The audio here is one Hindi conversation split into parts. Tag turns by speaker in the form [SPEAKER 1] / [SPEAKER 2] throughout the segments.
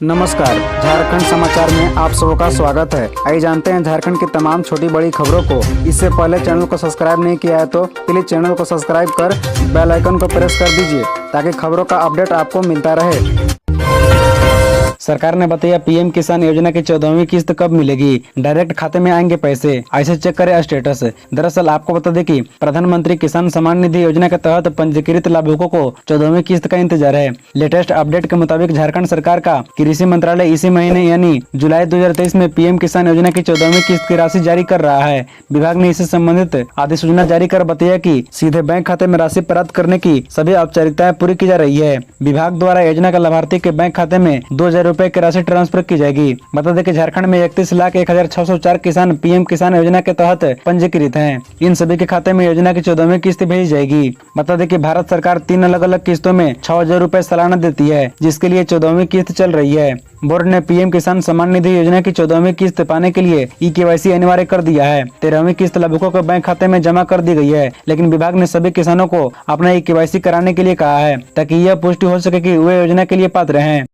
[SPEAKER 1] नमस्कार, झारखंड समाचार में आप सबका स्वागत है। आइए जानते हैं झारखंड की तमाम छोटी बड़ी खबरों को। इससे पहले चैनल को सब्सक्राइब नहीं किया है तो प्लीज चैनल को सब्सक्राइब कर बेल आइकन को प्रेस कर दीजिए ताकि खबरों का अपडेट आपको मिलता रहे। सरकार ने बताया पीएम किसान योजना की 14वीं किस्त कब मिलेगी, डायरेक्ट खाते में आएंगे पैसे, ऐसे चेक करें स्टेटस। दरअसल आपको बता दें कि प्रधानमंत्री किसान सम्मान निधि योजना के तहत पंजीकृत लाभुकों को 14वीं किस्त का इंतजार है। लेटेस्ट अपडेट के मुताबिक झारखंड सरकार का कृषि मंत्रालय इसी महीने यानी जुलाई 2023 में पीएम किसान योजना की 14वीं किस्त की राशि जारी कर रहा है। विभाग ने इससे संबंधित अधिसूचना जारी कर बताया कि सीधे बैंक खाते में राशि प्राप्त करने की सभी औपचारिकताएं पूरी की जा रही है। विभाग द्वारा योजना के लाभार्थी के बैंक खाते में 2000 रुपए की राशि ट्रांसफर की जाएगी। बता दें कि झारखंड में 31,01,604 किसान पीएम किसान योजना के तहत पंजीकृत हैं। इन सभी के खाते में योजना की 14वीं किस्त भेजी जाएगी। बता दें कि भारत सरकार 3 अलग अलग किस्तों में 6,000 रुपए सालाना देती है, जिसके लिए 14वीं किस्त चल रही है। बोर्ड ने पीएम किसान सम्मान निधि योजना की 14वीं किस्त पाने के लिए ई-केवाईसी अनिवार्य कर दिया है। 13वीं किस्त लाभुकों के बैंक खाते में जमा कर दी गई है, लेकिन विभाग ने सभी किसानों को अपना ई-केवाईसी कराने के लिए कहा है ताकि यह पुष्टि हो सके कि वे योजना के लिए पात्र हैं।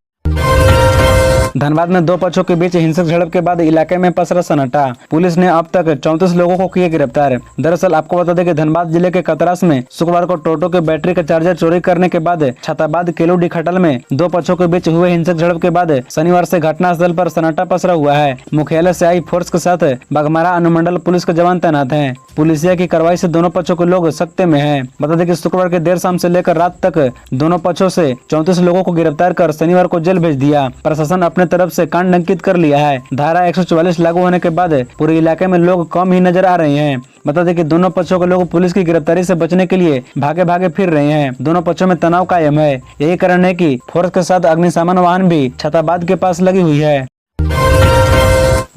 [SPEAKER 1] धनबाद में दो पक्षों के बीच हिंसक झड़प के बाद इलाके में पसरा सन्नाटा। पुलिस ने अब तक 34 लोगों को किए गिरफ्तार। दरअसल आपको बता दें कि धनबाद जिले के कतरास में शुक्रवार को टोटो के बैटरी का चार्जर चोरी करने के बाद छताबाद केलूडी खटल में दो पक्षों के बीच हुए हिंसक झड़प के बाद शनिवार से घटनास्थल पर सन्नाटा पसरा हुआ है। मुख्यालय से आई फोर्स के साथ बाघमारा अनुमंडल पुलिस के जवान तैनात हैं। पुलिसिया की कार्रवाई से दोनों पक्षों के लोग सख्ते में हैं। बता दें कि शुक्रवार के देर शाम से लेकर रात तक दोनों पक्षों से 34 लोगों को गिरफ्तार कर शनिवार को जेल भेज दिया। प्रशासन अपने तरफ से कांड अंकित कर लिया है। धारा 144 लागू होने के बाद पूरे इलाके में लोग कम ही नजर आ रहे हैं। बता दें कि दोनों पक्षों के लोग पुलिस की गिरफ्तारी से बचने के लिए भागे भागे फिर रहे हैं। दोनों पक्षों में तनाव कायम है। यही कारण है कि फोर्स के साथ अग्निशमन वाहन भी छताबाद के पास लगी हुई है।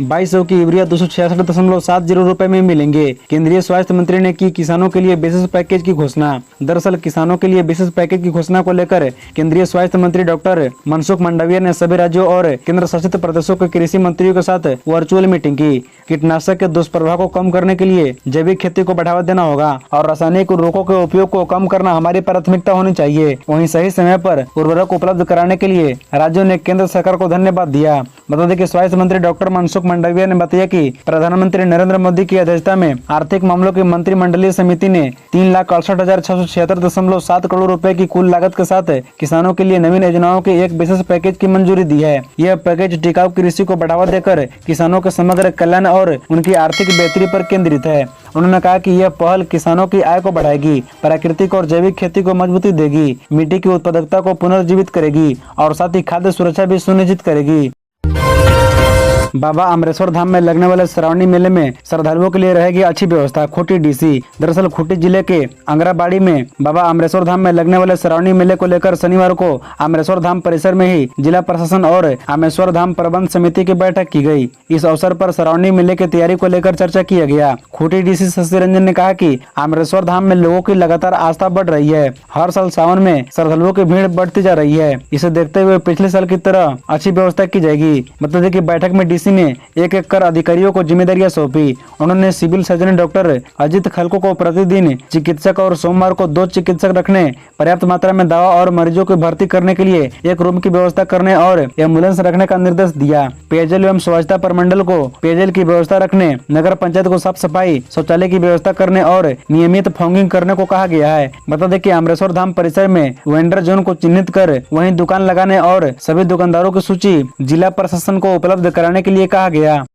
[SPEAKER 1] 2200 की यूरिया 266.70 रुपए में मिलेंगे। केंद्रीय स्वास्थ्य मंत्री ने की किसानों के लिए विशेष पैकेज की घोषणा। दरअसल किसानों के लिए विशेष पैकेज की घोषणा को लेकर केंद्रीय स्वास्थ्य मंत्री डॉक्टर मनसुख मंडाविया ने सभी राज्यों और केंद्र शासित प्रदेशों के कृषि मंत्रियों के साथ वर्चुअल मीटिंग की। कीटनाशक के दुष्प्रभाव को कम करने के लिए जैविक खेती को बढ़ावा देना होगा और रासायनिक उर्वरकों के उपयोग को कम करना हमारी प्राथमिकता होनी चाहिए। वहीं सही समय पर उर्वरक उपलब्ध कराने के लिए राज्यों ने केंद्र सरकार को धन्यवाद दिया। बता दें कि स्वास्थ्य मंत्री डॉक्टर मनसुख मंडाविया ने बताया कि प्रधानमंत्री नरेंद्र मोदी की अध्यक्षता में आर्थिक मामलों की मंत्रिमंडलीय समिति ने 3,68,676.7 करोड़ रुपए की कुल लागत के साथ किसानों के लिए नवीन योजनाओं के एक विशेष पैकेज की मंजूरी दी है। यह पैकेज टिकाऊ कृषि को बढ़ावा देकर किसानों के समग्र कल्याण और उनकी आर्थिक बेहतरी पर केंद्रित है। उन्होंने कहा कि यह पहल किसानों की आय को बढ़ाएगी, प्राकृतिक और जैविक खेती को मजबूती देगी, मिट्टी की उत्पादकता को पुनर्जीवित करेगी और साथ ही खाद्य सुरक्षा भी सुनिश्चित करेगी। बाबा अमरेश्वर धाम में लगने वाले श्रावणी मेले में श्रद्धालुओं के लिए रहेगी अच्छी व्यवस्था, खूंटी डीसी। दरअसल खूंटी जिले के अंगराबाड़ी में बाबा अमरेश्वर धाम में लगने वाले श्रावणी मेले को लेकर शनिवार को अमरेश्वर धाम परिसर में ही जिला प्रशासन और अमरेश्वर धाम प्रबंध समिति की बैठक की गई। इस अवसर पर श्रावणी मेले की तैयारी को लेकर चर्चा किया गया। खूंटी डीसी शशि रंजन ने कहा कि अमरेश्वर धाम में लोगों की लगातार आस्था बढ़ रही है। हर साल सावन में श्रद्धालुओं की भीड़ बढ़ती जा रही है। इसे देखते हुए पिछले साल की तरह अच्छी व्यवस्था की जाएगी। बता दें कि बैठक में डीसी ने एक एक कर अधिकारियों को जिम्मेदारियां सौंपी। उन्होंने सिविल सर्जन डॉक्टर अजित खलको को प्रतिदिन चिकित्सक और सोमवार को 2 चिकित्सक रखने, पर्याप्त मात्रा में दवा और मरीजों को भर्ती करने के लिए एक रूम की व्यवस्था करने और एम्बुलेंस रखने का निर्देश दिया। पेयजल एवं स्वच्छता प्रमंडल को पेयजल की व्यवस्था रखने, नगर पंचायत को साफ सफाई, शौचालय की व्यवस्था करने और नियमित फॉगिंग करने को कहा गया है। बता दें कि अमरेश्वर धाम परिसर में वेंडर जोन को चिन्हित कर वहीं दुकान लगाने और सभी दुकानदारों की सूची जिला प्रशासन को उपलब्ध कराने के लिए कहा गया।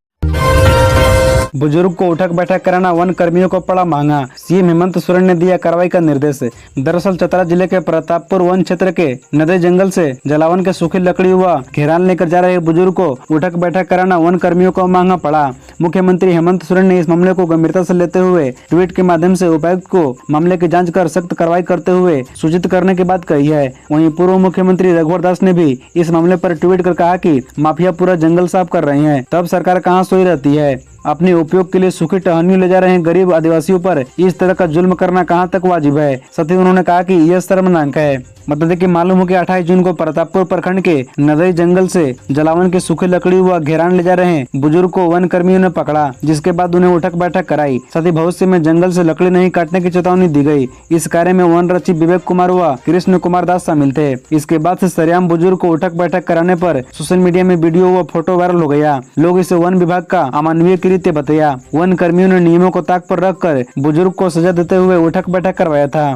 [SPEAKER 1] बुजुर्ग को उठक बैठक कराना वन कर्मियों को पड़ा महंगा, सीएम हेमंत सोरेन ने दिया कार्रवाई का निर्देश। दरअसल चतरा जिले के प्रतापपुर वन क्षेत्र के नदी जंगल से जलावन के सूखी लकड़ी व घेरान लेकर जा रहे बुजुर्ग को उठक बैठक कराना वन कर्मियों को महंगा पड़ा। मुख्यमंत्री हेमंत सोरेन ने इस मामले को गंभीरता से लेते हुए ट्वीट के माध्यम से उपायुक्त को मामले की जाँच कर सख्त कार्रवाई करते हुए सूचित करने की बात कही है। वहीं पूर्व मुख्यमंत्री रघुवर दास ने भी इस मामले पर ट्वीट कर कहा कि माफिया पूरा जंगल साफ कर रहे हैं, तब सरकार कहाँ सोई रहती है। अपने उपयोग के लिए सूखी टहनियों ले जा रहे गरीब आदिवासियों पर इस तरह का जुल्म करना कहां तक वाजिब है। साथ ही उन्होंने कहा कि यह शर्मनाक है। बता दें कि मालूम हो कि 28 जून को प्रतापपुर प्रखंड के नदई जंगल से जलावन के सूखी लकड़ी व घेरान ले जा रहे बुजुर्ग को वन कर्मियों ने उन्हें पकड़ा, जिसके बाद उन्हें उठक बैठक कराई। साथ ही भविष्य में जंगल से लकड़ी नहीं काटने की चेतावनी दी गई। इस कार्य में वन रक्षी विवेक कुमार व कृष्ण कुमार दास शामिल थे। इसके बाद से सरेआम बुजुर्ग को उठक बैठक कराने पर सोशल मीडिया में वीडियो व फोटो वायरल हो गया। लोग इसे वन विभाग का अमानवीय कृत्य बताया। वन कर्मियों ने नियमों को ताक पर रखकर बुजुर्ग को सजा देते हुए उठक बैठक करवाया था।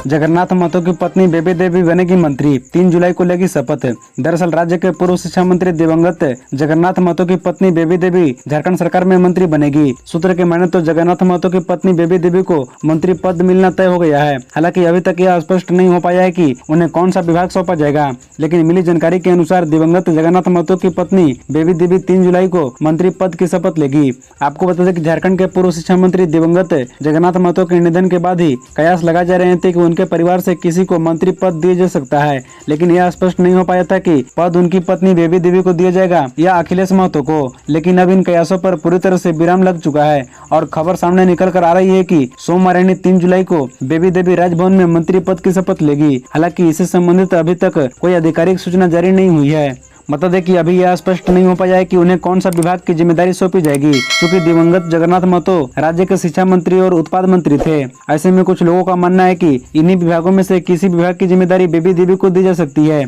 [SPEAKER 1] जगन्नाथ महतो की पत्नी बेबी देवी बनेगी मंत्री, 3 जुलाई को लेगी शपथ। दरअसल राज्य के पूर्व शिक्षा मंत्री दिवंगत जगन्नाथ महतो की पत्नी बेबी देवी झारखंड सरकार में मंत्री बनेगी। सूत्र के माने तो जगन्नाथ महतो की पत्नी बेबी देवी को मंत्री पद मिलना तय हो गया है। हालांकि अभी तक यह स्पष्ट नहीं हो पाया है कि उन्हें कौन सा विभाग सौंपा जाएगा, लेकिन मिली जानकारी के अनुसार दिवंगत जगन्नाथ महतो की पत्नी बेबी देवी 3 जुलाई को मंत्री पद की शपथ लेगी। आपको बता दें कि झारखंड के पूर्व शिक्षा मंत्री दिवंगत जगन्नाथ महतो के निधन के बाद ही कयास लगाए जा रहे थे कि उनके परिवार से किसी को मंत्री पद दिया जा सकता है, लेकिन यह स्पष्ट नहीं हो पाया था कि पद उनकी पत्नी बेबी देवी को दिया जाएगा या अखिलेश महतो को। लेकिन अब इन कयासों पर पूरी तरह से विराम लग चुका है और खबर सामने निकल कर आ रही है कि सोमवार यानी 3 जुलाई को बेबी देवी राजभवन में मंत्री पद की शपथ लेगी। हालांकि इससे संबंधित अभी तक कोई आधिकारिक सूचना जारी नहीं हुई है। बता दें कि अभी यह स्पष्ट नहीं हो पाया है कि उन्हें कौन सा विभाग की जिम्मेदारी सौंपी जाएगी, क्योंकि दिवंगत जगन्नाथ महतो राज्य के शिक्षा मंत्री और उत्पाद मंत्री थे। ऐसे में कुछ लोगों का मानना है कि इन्हीं विभागों में से किसी विभाग की जिम्मेदारी बेबी देवी को दी जा सकती है।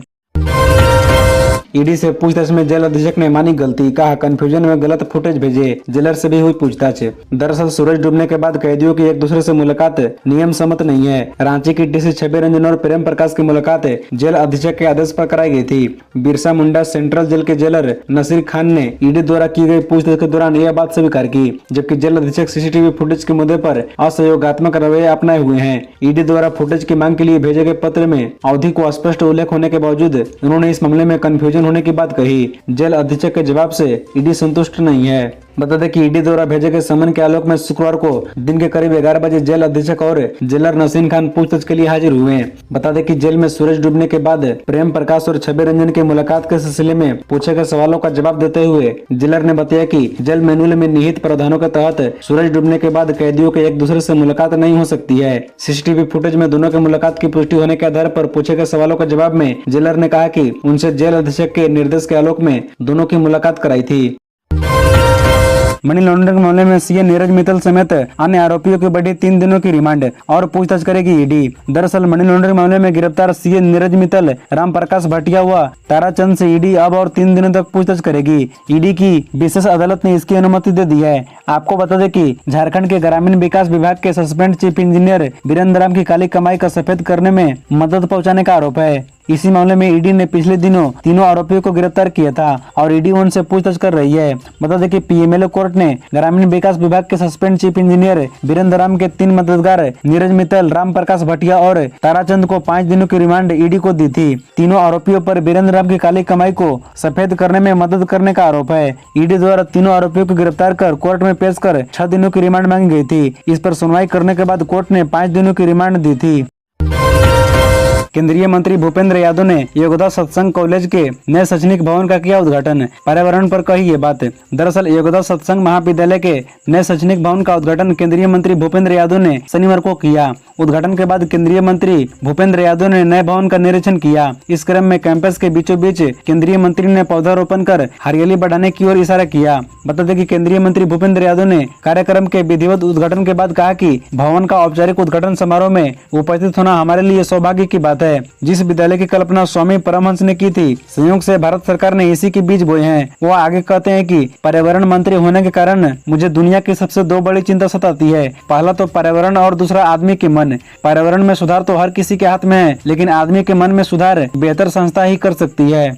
[SPEAKER 1] ईडी से पूछताछ में जेल अधीक्षक ने मानी गलती, कहा कंफ्यूजन में गलत फुटेज भेजे। जेलर से भी हुई पूछताछ। दरअसल सूरज डूबने के बाद कैदियों की एक दूसरे से मुलाकात नियम सम्मत नहीं है। रांची की डीसी छवि रंजन और प्रेम प्रकाश की मुलाकात जेल अधीक्षक के आदेश पर कराई गई थी। बिरसा मुंडा सेंट्रल जेल के जेलर नसीर खान ने ईडी द्वारा की गई पूछताछ के दौरान यह बात स्वीकार की, जबकि जेल अधीक्षक सीसीटीवी फुटेज के मुद्दे पर असहयोगात्मक रवैया अपनाए हुए हैं। ईडी द्वारा फुटेज की मांग के लिए भेजे गए पत्र में अवधि को स्पष्ट उल्लेख होने के बावजूद उन्होंने इस मामले में कंफ्यूजन होने की बात कही। जेल अधीक्षक के जवाब से ईडी संतुष्ट नहीं है। बता दें कि ईडी द्वारा भेजे गए समन के आलोक में शुक्रवार को दिन के करीब 11 बजे जेल अधीक्षक और जेलर नसीर खान पूछताछ के लिए हाजिर हुए। बता दें कि जेल में सूरज डूबने के बाद प्रेम प्रकाश और छवि रंजन की मुलाकात के सिलसिले में पूछे गए सवालों का जवाब देते हुए जेलर ने बताया कि जेल मैनुअल में निहित प्रावधानों के तहत सूरज डूबने के बाद कैदियों के एक दूसरे से मुलाकात नहीं हो सकती है। सीसीटीवी फुटेज में दोनों के मुलाकात की पुष्टि होने के आधार पर पूछे गए सवालों के जवाब में जेलर ने कहा कि उनसे जेल अधीक्षक के निर्देश के आलोक में दोनों की मुलाकात कराई थी। मनी लॉन्ड्रिंग मामले में सीए नीरज मित्तल समेत अन्य आरोपियों की बढ़ी 3 दिनों की रिमांड और पूछताछ करेगी ईडी। दरअसल मनी लॉन्ड्रिंग मामले में गिरफ्तार सीए नीरज मित्तल, राम प्रकाश भाटिया व ताराचंद से ईडी अब और 3 दिनों तक पूछताछ करेगी। ईडी की विशेष अदालत ने इसकी अनुमति दे दी है। आपको बता दें कि झारखंड के ग्रामीण विकास विभाग के suspend chief engineer Virendra Ram की काली कमाई का सफेद करने में मदद पहुंचाने का आरोप है। इसी मामले में ईडी ने पिछले दिनों तीनों आरोपियों को गिरफ्तार किया था और ईडी उनसे पूछताछ कर रही है। बता दें कि पीएमएलए कोर्ट ने ग्रामीण विकास विभाग के suspend chief engineer Virendra Ram के 3 मददगार नीरज मित्तल, राम प्रकाश भाटिया और ताराचंद को 5 दिनों की रिमांड ईडी को दी थी। तीनों आरोपियों पर वीरेंद्र राम की काली कमाई को सफेद करने में मदद करने का आरोप है। ईडी द्वारा तीनों आरोपियों को गिरफ्तार कर कोर्ट में पेश कर 6 दिनों की रिमांड मांगी गई थी। इस पर सुनवाई करने के बाद कोर्ट ने 5 दिनों की रिमांड दी थी। केंद्रीय मंत्री भूपेंद्र यादव ने योगदा सत्संग कॉलेज के नए शैक्षणिक भवन का किया उद्घाटन, पर्यावरण पर कही ये बात। दरअसल योगदा सत्संग महाविद्यालय के नए शैक्षणिक भवन का उद्घाटन केंद्रीय मंत्री भूपेंद्र यादव ने शनिवार को किया। उद्घाटन के बाद केंद्रीय मंत्री भूपेंद्र यादव ने नए भवन का निरीक्षण किया। इस क्रम में कैंपस के बीचों बीच केंद्रीय मंत्री ने पौधारोपण कर हरियाली बढ़ाने की ओर इशारा किया। बता दें कि केंद्रीय मंत्री भूपेंद्र यादव ने कार्यक्रम के विधिवत उद्घाटन के बाद कहा कि भवन का औपचारिक उद्घाटन समारोह में उपस्थित होना हमारे लिए सौभाग्य की बात है। जिस विद्यालय की कल्पना स्वामी परमहंस ने की थी, संयोग से भारत सरकार ने इसी के बीज बोए हैं। वो आगे कहते हैं कि पर्यावरण मंत्री होने के कारण मुझे दुनिया की सबसे 2 बड़ी चिंता सताती है। पहला तो पर्यावरण और दूसरा आदमी के मन। पर्यावरण में सुधार तो हर किसी के हाथ में है, लेकिन आदमी के मन में सुधार बेहतर संस्था ही कर सकती है।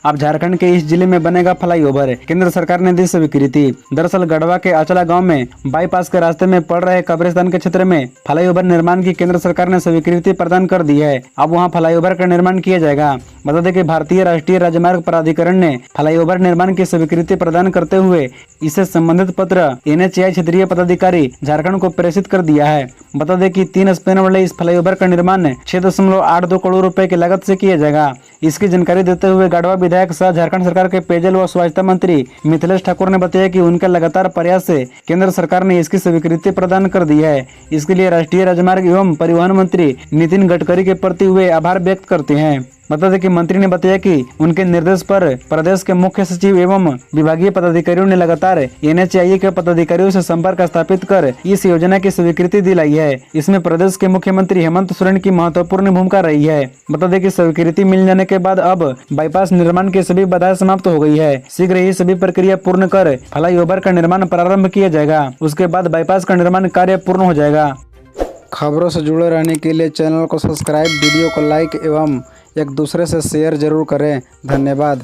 [SPEAKER 1] अब झारखंड के इस जिले में बनेगा फ्लाईओवर, केंद्र सरकार ने दी स्वीकृति। दरअसल गढ़वा के अचला गांव में बाईपास के रास्ते में पड़ रहे कब्रिस्तान के क्षेत्र में फ्लाईओवर निर्माण की केंद्र सरकार ने स्वीकृति प्रदान कर दी है। अब वहां फ्लाईओवर का निर्माण किया जाएगा। बता दें कि भारतीय राष्ट्रीय राजमार्ग प्राधिकरण ने फ्लाईओवर निर्माण की स्वीकृति प्रदान करते हुए इससे संबंधित पत्र NHAI क्षेत्रीय पदाधिकारी झारखंड को प्रेषित कर दिया है। बता दें कि 3 स्पेन वाले इस फ्लाईओवर का निर्माण 6.82 करोड़ रुपए की लागत से किया जाएगा। इसकी जानकारी देते हुए गढ़वा विधायक सह झारखंड सरकार के पेयजल व स्वच्छता मंत्री मिथिलेश ठाकुर ने बताया कि उनके लगातार प्रयास से केंद्र सरकार ने इसकी स्वीकृति प्रदान कर दी है। इसके लिए राष्ट्रीय राजमार्ग एवं परिवहन मंत्री नितिन गडकरी के प्रति वे आभार व्यक्त करते हैं। बता दें कि मंत्री ने बताया कि उनके निर्देश पर प्रदेश के मुख्य सचिव एवं विभागीय पदाधिकारियों ने लगातार NHAI के पदाधिकारियों से संपर्क स्थापित कर इस योजना की स्वीकृति दिलाई है। इसमें प्रदेश के मुख्यमंत्री हेमंत सोरेन की महत्वपूर्ण भूमिका रही है। बता दें कि स्वीकृति मिल जाने के बाद अब बाईपास निर्माण की सभी बाधाएं समाप्त हो गई है। शीघ्र ही सभी प्रक्रिया पूर्ण कर फ्लाईओवर का निर्माण प्रारंभ किया जाएगा। उसके बाद बाईपास का निर्माण कार्य पूर्ण हो जाएगा। खबरों से जुड़े रहने के लिए चैनल को सब्सक्राइब, वीडियो को लाइक एवं एक दूसरे से शेयर जरूर करें। धन्यवाद।